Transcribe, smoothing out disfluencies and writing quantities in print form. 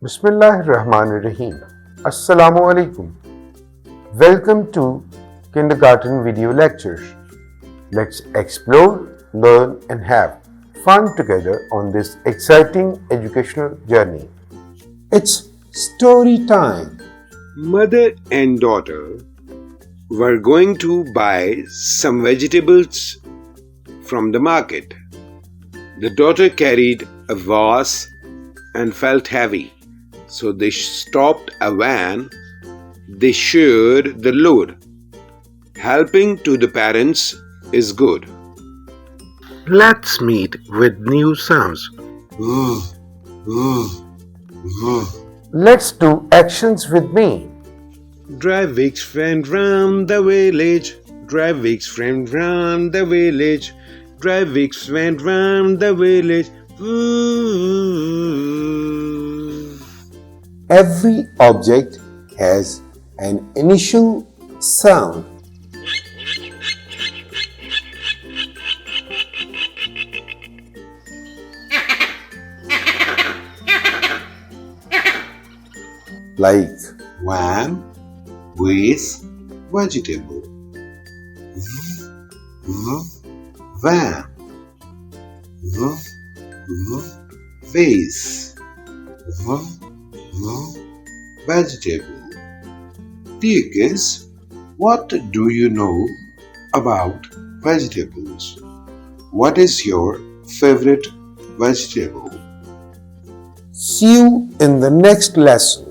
Bismillahirrahmanirrahim. Assalamu alaikum. Welcome to Kindergarten Video Lectures. Let's explore, learn and have fun together on this exciting educational journey. It's story time. Mother and daughter were going to buy some vegetables from the market. The daughter carried a vase and felt heavy, so they stopped a van. They shared the load. Helping to the parents is good. Let's meet with new sounds. Let's do actions with me. Drive Vic's friend round the village. Drive Vic's friend round the village. Drive Vic's friend round the village. Every object has an initial sound. Like Van with vegetable. Van. Vase. Vegetable. Dear kids, what do you know about vegetables? What is your favorite vegetable? see you in the next lesson.